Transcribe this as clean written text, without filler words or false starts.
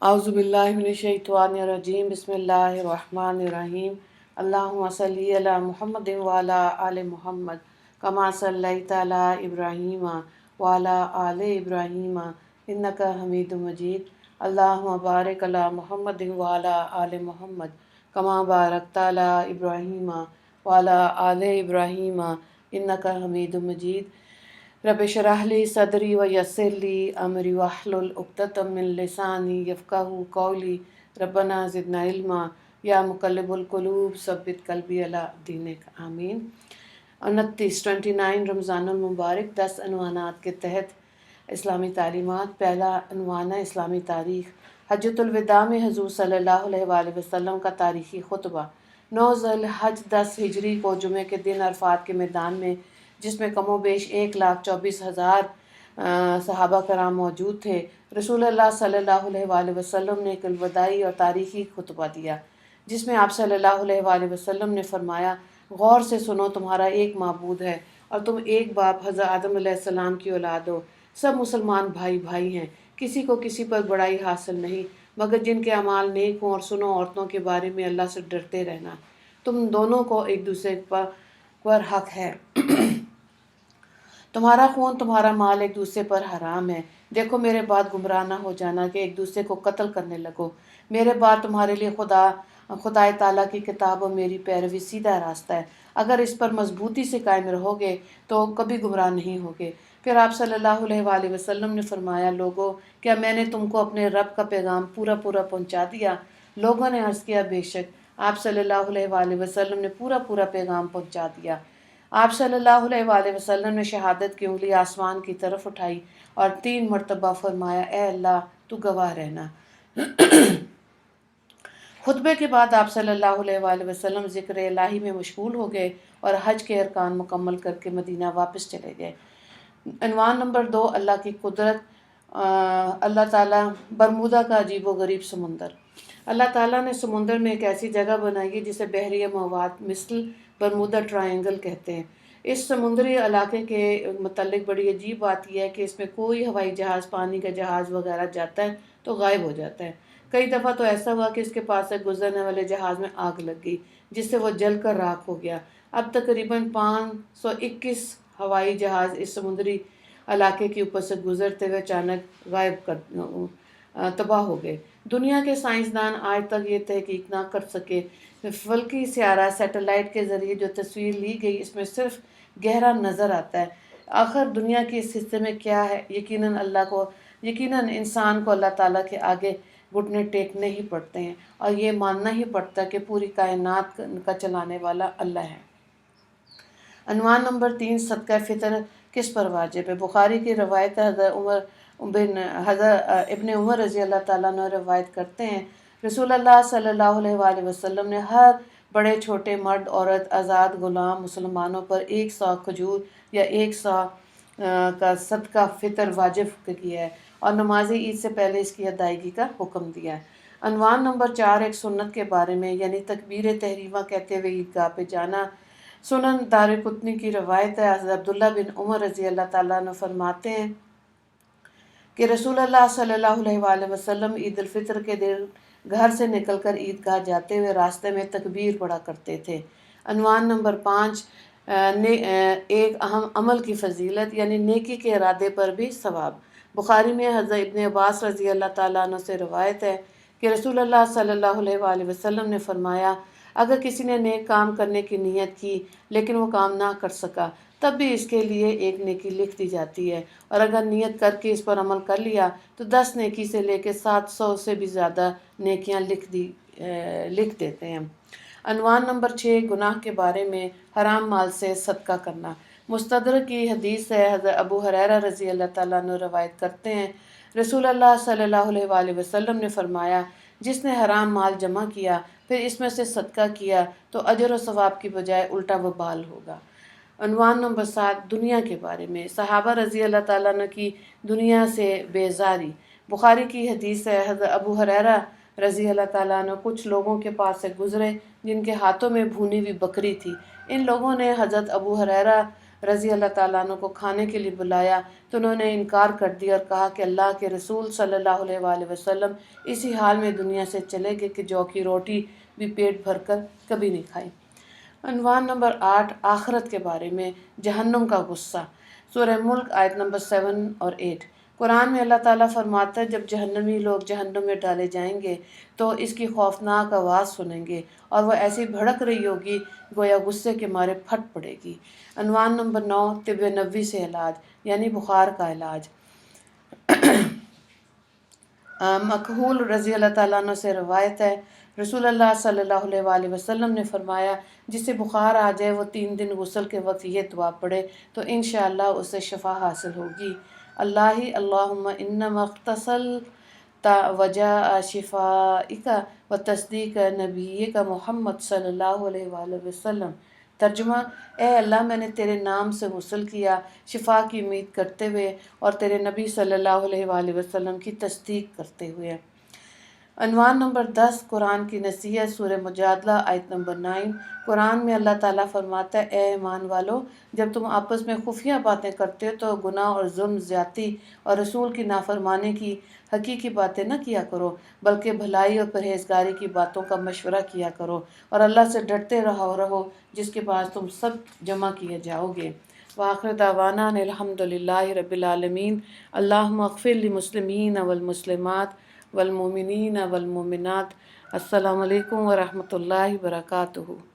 अऊज़ु बिल्लाहि मिनश्शैतानिर्रजीम बिस्मिल्लाहिर्रहमानिर्रहीम अल्लाहुम्मा सल्लि अला मुहम्मदिन व अला आलि मुहम्मद कमा सल्लैता अला इब्राहीम व अला आलि इब्राहीम इन्नका हमीदुम मजीद अल्लाहुम्मा बारिक अला मुहम्मदिन व अला आलि मुहम्मद कमा बारकता अला इब्राहीम व अला आलि इब्राहीम इन्नका हमीदुम मजीद रब्बि इश्रह ली सदरी व यस्सिर ली अमरी वहलुल उक़दतम मिन लिसानी यफ़क़हू क़ौली रब्बना ज़िदना इल्मा या मुक़ल्लिबुल क़ुलूब सब्बित क़ल्बी अला दीनिक आमीन। 29 रमज़ानुल मुबारक 10 अनवानात के तहत इस्लामी तालीमात। पहला अनवान है इस्लामी तारीख़। हज्जतुल विदा में हुज़ूर सल्लल्लाहु अलैहि वसल्लम का तारीख़ी खुतबा। 9 ज़िलहज 10 हिजरी को जुमे के दिन अरफात के मैदान में, जिसमें कमोबेश 1,24,000 सहाबा कराम मौजूद थे, रसूलुल्लाह सल्लल्लाहु अलैहि वसल्लम ने एक वदाई और तारीख़ी खुतबा दिया, जिसमें आप सल्लल्लाहु अलैहि वसल्लम ने फरमाया, गौर से सुनो, तुम्हारा एक माबूद है और तुम एक बाप हज़रत आदम अलैहिस्सलाम की औलाद हो। सब मुसलमान भाई भाई हैं, किसी को किसी पर बड़ाई हासिल नहीं, मगर जिनके अमाल नेक हों। और सुनो, औरतों के बारे में अल्लाह से डरते रहना, तुम दोनों को एक दूसरे पर हक है। तुम्हारा खून तुम्हारा माल एक दूसरे पर हराम है। देखो, मेरे बाद गुमराह न हो जाना कि एक दूसरे को कत्ल करने लगो। मेरे बाद तुम्हारे लिए खुदाए ताला की किताब और मेरी पैरवी सीधा रास्ता है। अगर इस पर मजबूती से कायम रहोगे तो कभी गुमराह नहीं होगे। फिर आप सल्लल्लाहु अलैहि वसल्लम ने फरमाया, लोगों, क्या मैंने तुमको अपने रब का पैगाम पूरा पूरा पहुंचा दिया? लोगों ने अर्ज़ किया, बेशक। आप सल्लल्लाहु अलैहि वसल्लम ने पूरा पूरा पैगाम पहुंचा दिया। आप सल्लल्लाहु अलैहि वसल्लम ने शहादत की उंगली आसमान की तरफ उठाई और 3 मरतबा फरमाया, ए अल्लाह, तू गवाह रहना। खुतबे के बाद आप सल्लल्लाहु अलैहि वसल्लम ज़िक्र इलाही में मशगूल हो गए और हज के अरकान मुकम्मल करके मदीना वापस चले गए। अनवान नंबर 2, अल्लाह की कुदरत। अल्लाह ताला बरमूदा का अजीब व गरीब समुंदर। अल्लाह ताला ने समुंदर में एक ऐसी जगह बनाई है जिसे बहरी मवाद मिसल बरमूदा ट्रायंगल कहते हैं। इस समुद्री इलाके के मतलब बड़ी अजीब बात यह है कि इसमें कोई हवाई जहाज़, पानी का जहाज़ वगैरह जाता है तो गायब हो जाता है। कई दफ़ा तो ऐसा हुआ कि इसके पास से गुजरने वाले जहाज़ में आग लग गई, जिससे वो जल कर राख हो गया। अब तकरीबन 521 हवाई जहाज़ इस समुद्री इलाके के ऊपर से गुजरते हुए अचानक तबाह हो गए। दुनिया के साइंसदान आज तक ये तहकीक ना कर सके फल्की स्यारा सैटेलाइट के ज़रिए जो तस्वीर ली गई, इसमें सिर्फ गहरा नज़र आता है। आखिर दुनिया के इस हिस्से में क्या है? यकीनन इंसान को अल्लाह ताला के आगे घुटने टेकने ही पड़ते हैं और ये मानना ही पड़ता है कि पूरी कायनात का चलाने वाला अल्लाह है। अनवान नंबर 3, सदका फ़ितर किस पर वाजिब है। बुखारी की रवायत हज़रत इब्न उमर रज़ी अल्लाह ताला अन्हु रवायत करते हैं, रसूलुल्लाह सल्लल्लाहु अलैहि वसल्लम ने हर बड़े छोटे, मर्द औरत, आज़ाद गुलाम मुसलमानों पर 100 खजूर या 100 का सदका फ़ितर वाजिब किया है और नमाज ईद से पहले इसकी अदायगी का हुक्म दिया है। अनवान नंबर 4, एक सुन्नत के बारे में, यानी तकबीर तहरीमा कहते हुए ईदगाह पे जाना। सुनन दारिकुतनी की रवायत है, हज़रत अब्दुल्ला बिन उमर रज़ी अल्लाह ताला अन्हु फरमाते हैं कि रसूलुल्लाह सल्लल्लाहु अलैहि वसल्लम ईद उल फितर के दिन घर से निकलकर ईदगाह जाते हुए रास्ते में तकबीर पढ़ा करते थे। अनवान नंबर 5, एक अहम अमल की फजीलत, यानी नेकी के इरादे पर भी सवाब। बुखारी में हज़रत इब्न अब्बास रज़ी अल्लाह ताला अन्हु से रवायत है कि रसूलुल्लाह सल्लल्लाहु अलैहि वसल्लम ने फरमाया, अगर किसी ने नेक काम करने की नीयत की लेकिन वो काम ना कर सका, तब भी इसके लिए एक नेकी लिख दी जाती है, और अगर नियत करके इस पर अमल कर लिया तो 10 नेकी से लेकर 700 से भी ज़्यादा नेकियां लिख देते हैं। अनवान नंबर 6, गुनाह के बारे में, हराम माल से सदका करना। मुस्तदरक की हदीस है, हज़रत अबू हुरैरा रज़ी अल्लाह ताला अन्हु रवायत करते हैं, रसूलुल्लाह सल्लल्लाहु अलैहि वसल्लम ने फरमाया, जिसने हराम माल जमा किया फिर इसमें से सदका किया तो अजर व सवाब की बजाय उल्टा वबाल होगा। अनवान नंबर 7, दुनिया के बारे में, सहाबा रज़ी अल्लाह ताला अन्हु की दुनिया से बेजारी। बुखारी की हदीस है, हज़रत अबू हुरैरा रज़ी अल्लाह ताला अन्हु कुछ लोगों के पास से गुजरे जिनके हाथों में भुनी हुई बकरी थी। इन लोगों ने हज़रत अबू हुरैरा رضی اللہ تعالیٰ عنہ کو کھانے کے لیے بلایا تو انہوں نے انکار کر دیا اور کہا کہ اللہ کے رسول صلی اللہ علیہ وآلہ وسلم اسی حال میں دنیا سے چلے گئے کہ جو کی روٹی بھی پیٹ بھر کر کبھی نہیں کھائی۔ عنوان نمبر 8، آخرت کے بارے میں جہنم کا غصہ۔ سورہ ملک آیت نمبر 7 اور 8۔ قرآن میں اللہ تعالیٰ فرماتا ہے جب جہنمی لوگ جہنم میں ڈالے جائیں گے تو اس کی خوفناک آواز سنیں گے اور وہ ایسی بھڑک رہی ہوگی گویا غصے کے مارے پھٹ پڑے گی۔ عنوان نمبر 9، طب نبوی سے علاج یعنی بخار کا علاج۔ مکحول رضی اللہ تعالیٰ عنہ سے روایت ہے، رسول اللہ صلی اللہ علیہ وآلہ وسلم نے فرمایا جسے بخار آ جائے وہ 3 دن غسل کے وقت یہ دعا پڑھے تو انشاءاللہ اسے شفا حاصل ہوگی۔ اللہم انما اغتسلت وجاء شفائک و تصدیق نبیک محمد صلی اللہ علیہ وآلہ وسلم۔ ترجمہ، اے اللہ میں نے تیرے نام سے غسل کیا شفا کی امید کرتے ہوئے اور تیرے نبی صلی اللہ علیہ وآلہ وسلم کی تصدیق کرتے ہوئے۔ عنوان نمبر 10، قرآن کی نصیحت۔ سورہ مجادلہ آیت نمبر 9۔ قرآن میں اللہ تعالیٰ فرماتا ہے اے ایمان والو جب تم آپس میں خفیہ باتیں کرتے ہو تو گناہ اور ظلم زیادتی اور رسول کی نافرمانی کی حقیقی باتیں نہ کیا کرو بلکہ بھلائی اور پرہیزگاری کی باتوں کا مشورہ کیا کرو اور اللہ سے ڈرتے رہو جس کے پاس تم سب جمع کیے جاؤ گے۔ وآخر دعوانا ان الحمدللہ رب العالمین۔ اللہم اغفر للمسلمین والمسلمات والمؤمنین والمؤمنات۔ السلام علیکم ورحمۃ اللہ وبرکاتہ۔